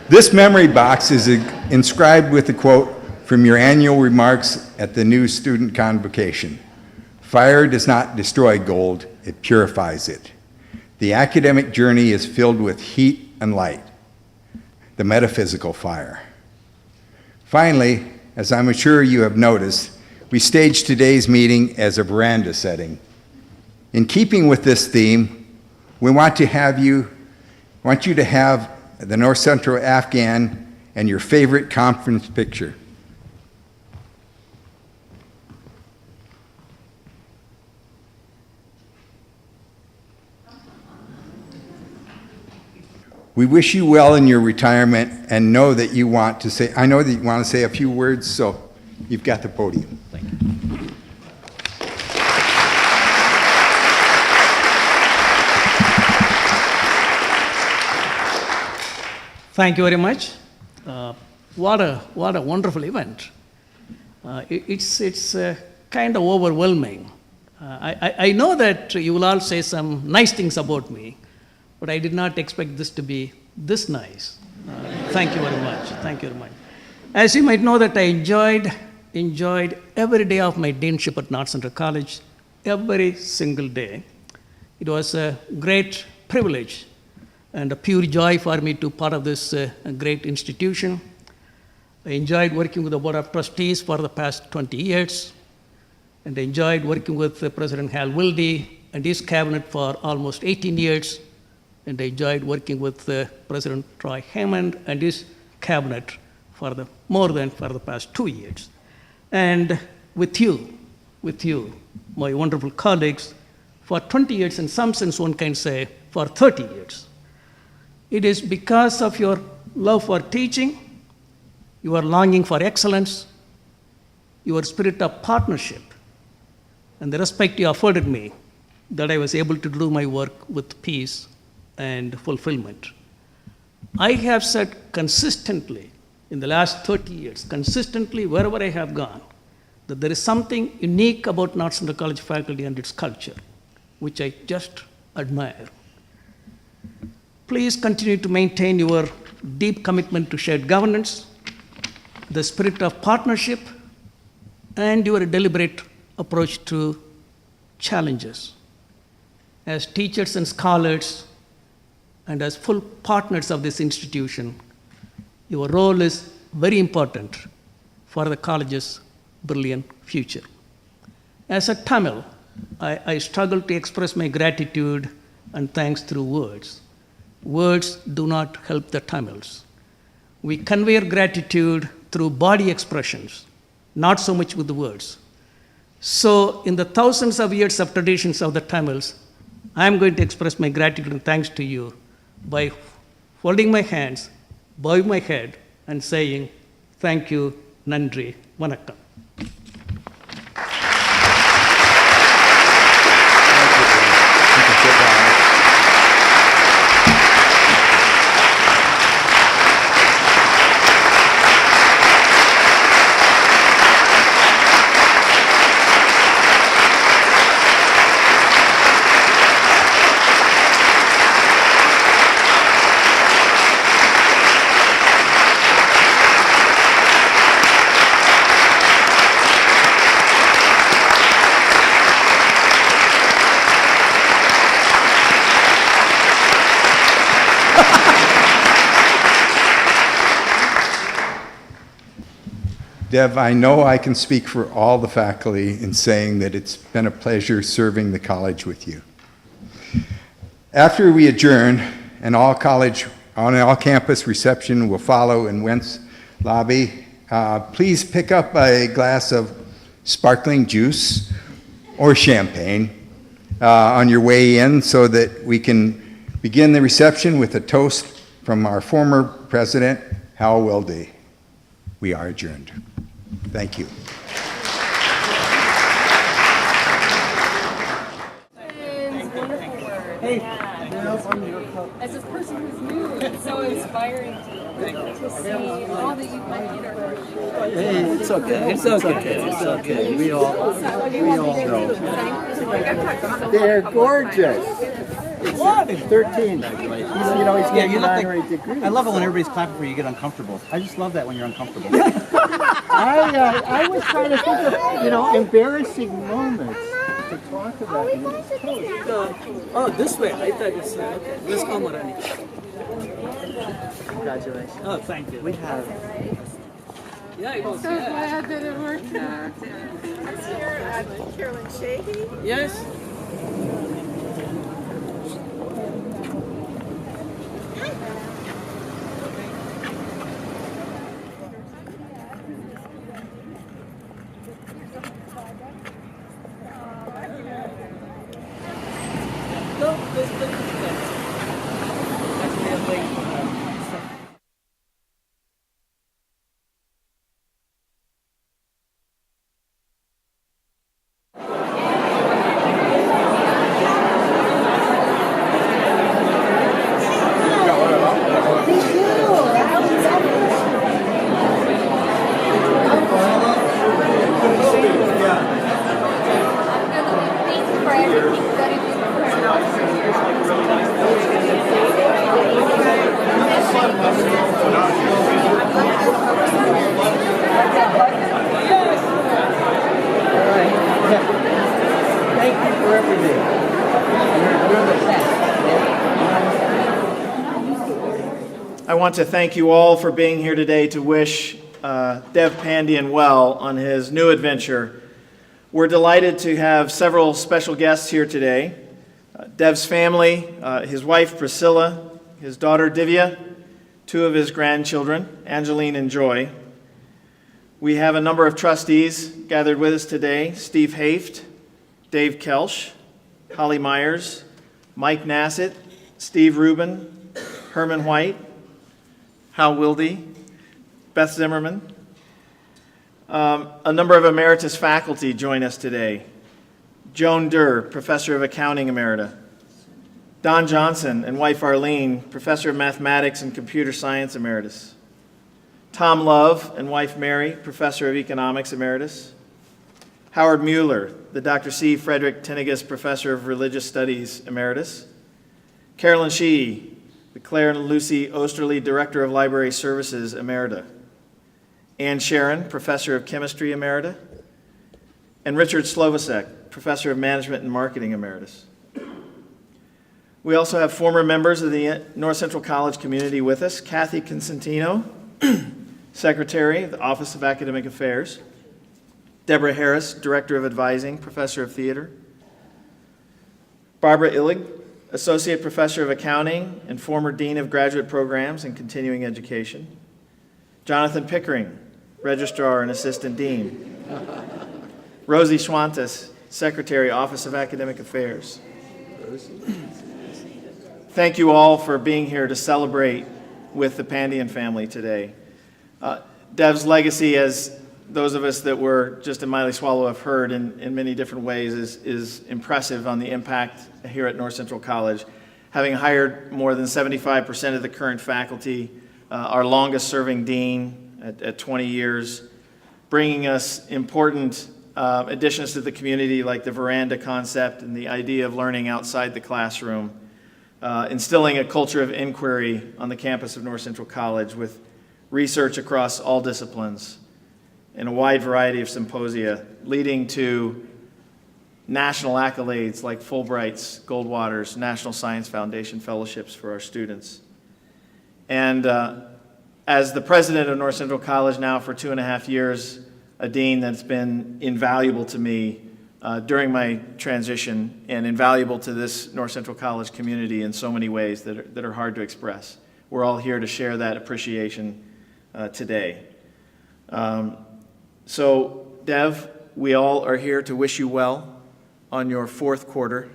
This memory box is inscribed with a quote from your annual remarks at the new student convocation. Fire does not destroy gold, it purifies it. The academic journey is filled with heat and light, the metaphysical fire. Finally, as I'm sure you have noticed, we staged today's meeting as a veranda setting. In keeping with this theme, we want you to have the North Central Afghan and your favorite conference picture. We wish you well in your retirement and know that you want to say, I know that you want to say a few words, so you've got the podium. Thank you. Thank you very much. What a wonderful event. It's kind of overwhelming. I know that you will all say some nice things about me, but I did not expect this to be this nice. Thank you very much. Thank you very much. As you might know that I enjoyed every day of my deanship at North Central College, every single day. It was a great privilege and a pure joy for me to be part of this great institution. I enjoyed working with the Board of Trustees for the past 20 years, and I enjoyed working with President Hal Wilde and his cabinet for almost 18 years, and I enjoyed working with President Troy Hammond and his cabinet for more than the past 2 years. And with you, my wonderful colleagues, for 20 years, in some sense one can say for 30 years. It is because of your love for teaching, your longing for excellence, your spirit of partnership, and the respect you afforded me that I was able to do my work with peace and fulfillment. I have said consistently in the last 30 years, consistently wherever I have gone, that there is something unique about North Central College faculty and its culture, which I just admire. Please continue to maintain your deep commitment to shared governance, the spirit of partnership, and your deliberate approach to challenges. As teachers and scholars, and as full partners of this institution, your role is very important for the college's brilliant future. As a Tamil, I struggle to express my gratitude and thanks through words. Words do not help the Tamils. We convey our gratitude through body expressions, not so much with the words. So in the thousands of years of traditions of the Tamils, I am going to express my gratitude and thanks to you by folding my hands, bowing my head, and saying, thank you, Nandri, Vanakkam. Dev, I know I can speak for all the faculty in saying that it's been a pleasure serving the college with you. After we adjourn, an all-campus reception will follow in Wentz lobby. Please pick up a glass of sparkling juice or champagne on your way in so that we can begin the reception with a toast from our former president, Hal Wilde. We are adjourned. Thank you. Hey, as a person who's new, it's so inspiring to see all that you've done. Hey, it's okay. It's okay. It's okay. We all know. They're gorgeous. What? 13. He's, you know, he's Yeah, getting you an look honorary like, degree. I love it when everybody's clapping for you, you get uncomfortable. I just love that when you're uncomfortable. I was trying to think of, you know, embarrassing moments to talk about. in this post. Oh, this way. I thought it's okay. Let's come around. Congratulations. Oh, thank you. We have. Yeah, it was. So glad that it worked out. Let's hear Carolyn Sheehy. Yes. Thank you for everything that you do for us. Thank you for everything. You're the best. I want to thank you all for being here today to wish Dev Pandian well on his new adventure. We're delighted to have several special guests here today. Dev's family, his wife Priscilla, his daughter Divya, two of his grandchildren, Angeline and Joy. We have a number of trustees gathered with us today: Steve Haft, Dave Kelsch, Holly Myers, Mike Nassett, Steve Rubin, Herman White, Hal Wilde, Beth Zimmerman. A number of emeritus faculty join us today. Joan Durr, Professor of Accounting Emerita. Don Johnson and wife Arlene, Professor of Mathematics and Computer Science Emeritus. Tom Love and wife Mary, Professor of Economics Emeritus. Howard Mueller, the Dr. C. Frederick Tinnigus Professor of Religious Studies Emeritus. Carolyn Sheehy, the Claire and Lucy Osterly Director of Library Services Emerita. Ann Sharon, Professor of Chemistry Emerita. And Richard Slovacek, Professor of Management and Marketing Emeritus. We also have former members of the North Central College community with us: Kathy Consentino, Secretary of the Office of Academic Affairs; Deborah Harris, Director of Advising, Professor of Theater; Barbara Illig, Associate Professor of Accounting and former Dean of Graduate Programs and Continuing Education; Jonathan Pickering, Registrar and Assistant Dean; Rosie Schwantes, Secretary, Office of Academic Affairs. Thank you all for being here to celebrate with the Pandian family today. Dev's legacy, as those of us that were just in Miley Swallow have heard in many different ways, is impressive on the impact here at North Central College. Having hired more than 75% of the current faculty, our longest serving dean at 20 years, bringing us important additions to the community like the veranda concept and the idea of learning outside the classroom, instilling a culture of inquiry on the campus of North Central College with research across all disciplines and a wide variety of symposia, leading to national accolades like Fulbright's, Goldwater's, National Science Foundation fellowships for our students. And as the president of North Central College now for 2.5 years, a dean that's been invaluable to me during my transition and invaluable to this North Central College community in so many ways that are hard to express. We're all here to share that appreciation today. So, Dev, we all are here to wish you well on your fourth quarter,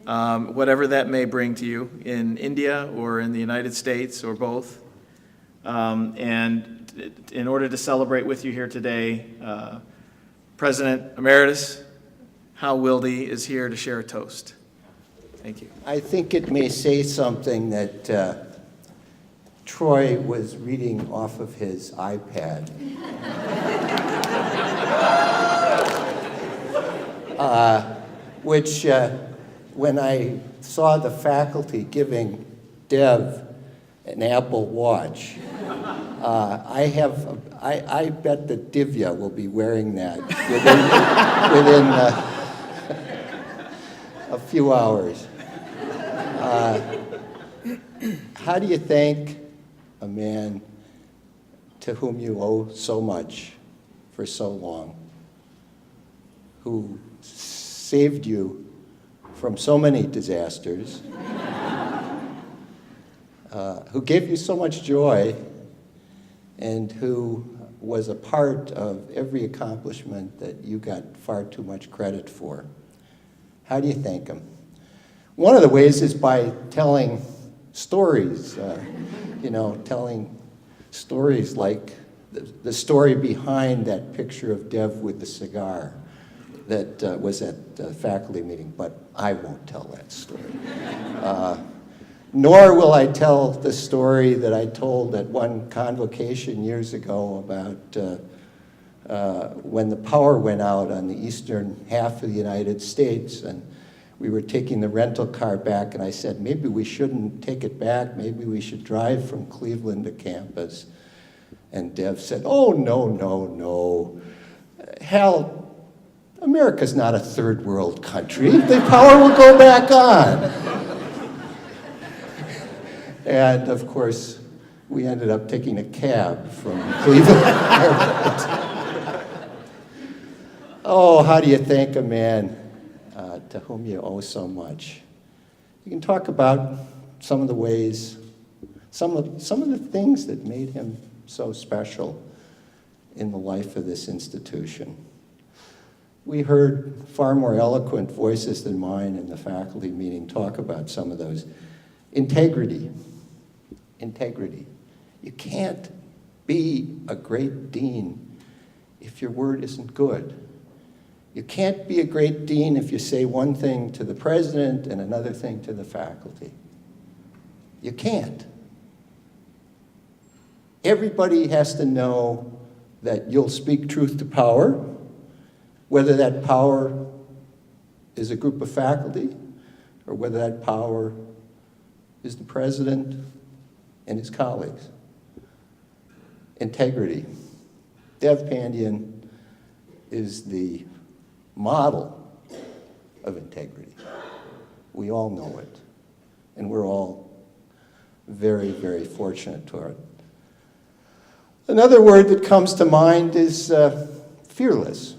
whatever that may bring to you in India or in the United States or both. And in order to celebrate with you here today, President Emeritus Hal Wilde is here to share a toast. Thank you. I think it may say something that Troy was reading off of his iPad. Which when I saw the faculty giving Dev an Apple Watch, I bet that Divya will be wearing that within a few hours. How do you thank a man to whom you owe so much for so long, who saved you from so many disasters, who gave you so much joy, and who was a part of every accomplishment that you got far too much credit for? How do you thank him? One of the ways is by telling stories, telling stories like the story behind that picture of Dev with the cigar that was at the faculty meeting, but I won't tell that story. Nor will I tell the story that I told at one convocation years ago about when the power went out on the eastern half of the United States, and we were taking the rental car back, and I said, maybe we shouldn't take it back, maybe we should drive from Cleveland to campus. And Dev said, oh, no. Hal, America's not a third world country. The power will go back on. And of course, we ended up taking a cab from Cleveland. Oh, how do you thank a man to whom you owe so much? You can talk about some of the ways, some of the things that made him so special in the life of this institution. We heard far more eloquent voices than mine in the faculty meeting talk about some of those. Integrity. You can't be a great dean if your word isn't good. You can't be a great dean if you say one thing to the president and another thing to the faculty. You can't. Everybody has to know that you'll speak truth to power, whether that power is a group of faculty or whether that power is the president and his colleagues. Integrity. Dev Pandian is the model of integrity. We all know it, and we're all very, very fortunate to it. Another word that comes to mind is fearless.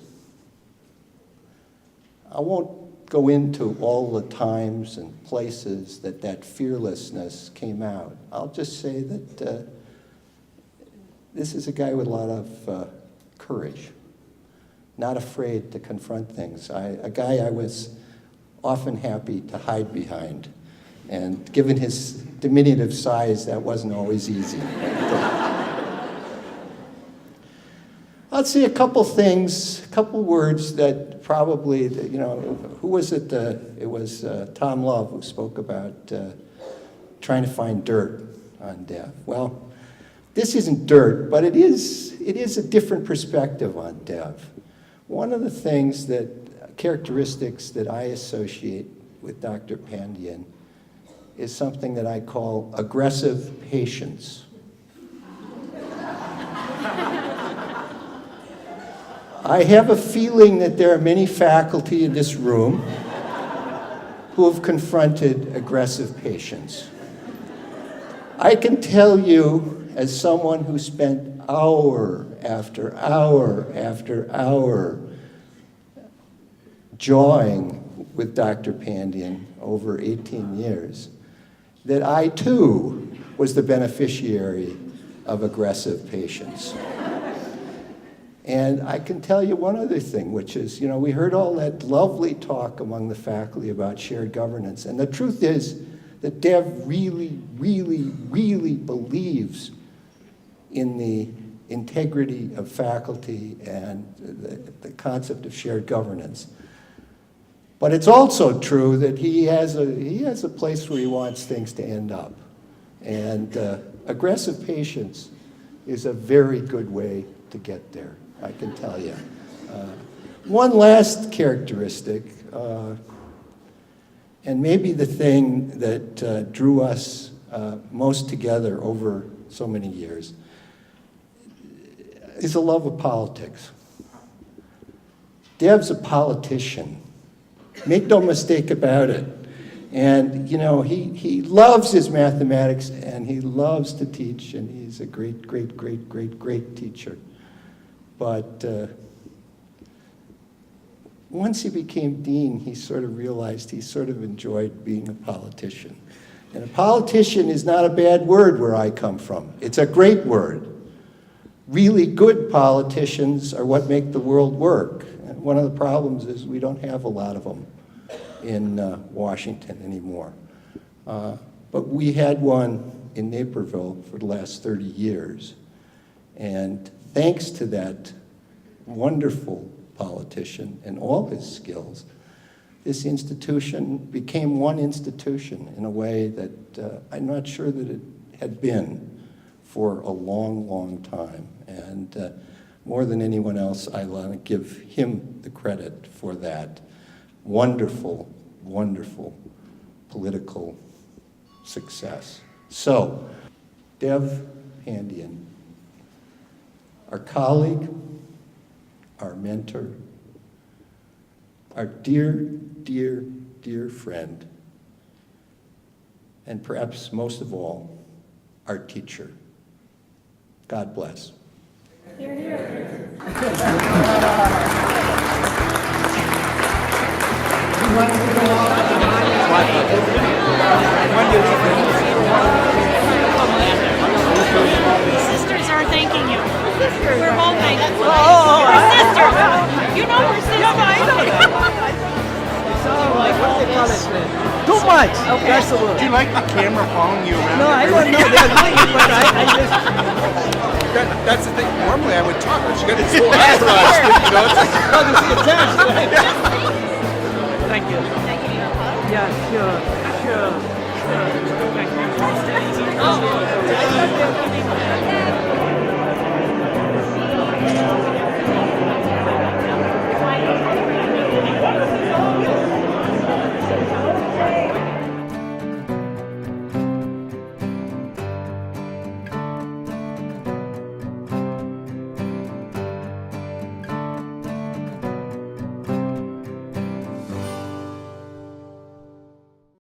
I won't go into all the times and places that fearlessness came out. I'll just say that this is a guy with a lot of courage, not afraid to confront things. A guy I was often happy to hide behind. And given his diminutive size, that wasn't always easy. I'll say a couple things, a couple words that probably, who was it? It was Tom Love who spoke about trying to find dirt on Dev. Well, this isn't dirt, but it is a different perspective on Dev. One of the characteristics that I associate with Dr. Pandian is something that I call aggressive patience. I have a feeling that there are many faculty in this room who have confronted aggressive patience. I can tell you, as someone who spent hour after hour after hour jawing with Dr. Pandian over 18 years, that I too was the beneficiary of aggressive patience. And I can tell you one other thing, which is, we heard all that lovely talk among the faculty about shared governance. And the truth is that Dev really, really, really believes in the integrity of faculty and the concept of shared governance. But it's also true that he has a place where he wants things to end up. And aggressive patience is a very good way to get there, I can tell you. One last characteristic, And maybe the thing that drew us most together over so many years is a love of politics. Dev's a politician. Make no mistake about it. And, you know, he loves his mathematics, and he loves to teach, and he's a great, great, great, great, great teacher. But once he became dean, he sort of realized he sort of enjoyed being a politician. And a politician is not a bad word where I come from. It's a great word. Really good politicians are what make the world work. And one of the problems is we don't have a lot of them in Washington anymore. But we had one in Naperville for the last 30 years. And thanks to that wonderful politician and all his skills, this institution became one institution in a way that I'm not sure that it had been for a long, long time. And more than anyone else, I want to give him the credit for that wonderful, wonderful political success. So, Dev Pandian, our colleague, our mentor, our dear, dear, dear friend, and perhaps most of all, our teacher. God bless. Here, here. Sisters are thanking you. We're all thanking you. We're sisters. You know we're sisters. Yeah, I know that. What do they call it? Too much. Okay. That's the word. Do you like the camera following you around? No, I don't know. They're doing it, but I just... That's the thing. Normally I would talk, but you got this whole entourage. You know, it's like, Oh, this is attached, right? Thank you. Yeah, sure, sure, sure. Thank you.